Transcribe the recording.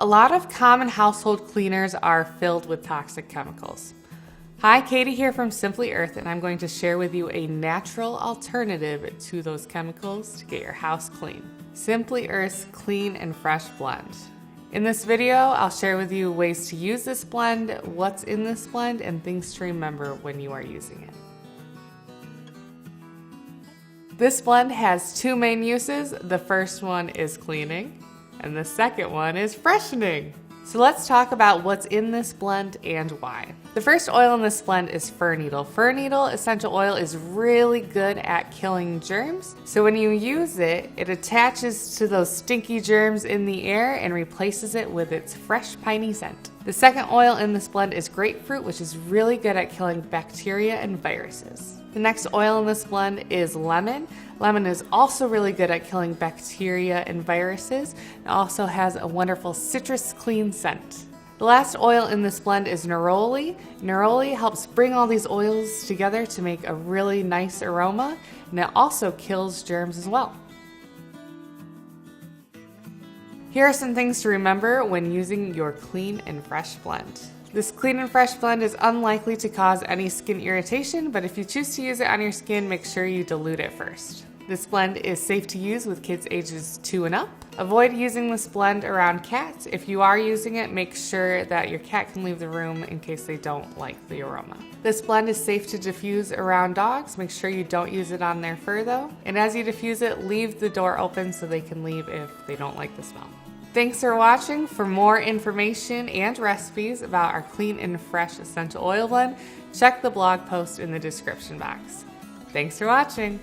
A lot of common household cleaners are filled with toxic chemicals. Hi, Katie here from Simply Earth, and I'm going to share with you a natural alternative to those chemicals to get your house clean. Simply Earth's Clean and Fresh Blend. In this video, I'll share with you ways to use this blend, what's in this blend, and things to remember when you are using it. This blend has two main uses. The first one is cleaning, and the second one is freshening. So let's talk about what's in this blend and why. The first oil in this blend is Fir Needle. Fir Needle Essential Oil is really good at killing germs. So when you use it, it attaches to those stinky germs in the air and replaces it with its fresh piney scent. The second oil in this blend is Grapefruit, which is really good at killing bacteria and viruses. The next oil in this blend is lemon. Lemon is also really good at killing bacteria and viruses. It also has a wonderful citrus clean scent. The last oil in this blend is Neroli. Neroli helps bring all these oils together to make a really nice aroma, and it also kills germs as well. Here are some things to remember when using your Clean and Fresh blend. This Clean and Fresh blend is unlikely to cause any skin irritation, but if you choose to use it on your skin, make sure you dilute it first. This blend is safe to use with kids ages 2 and up. Avoid using this blend around cats. If you are using it, make sure that your cat can leave the room in case they don't like the aroma. This blend is safe to diffuse around dogs. Make sure you don't use it on their fur though. And as you diffuse it, leave the door open so they can leave if they don't like the smell. Thanks for watching. For more information and recipes about our Clean and Fresh Essential Oil blend, check the blog post in the description box. Thanks for watching.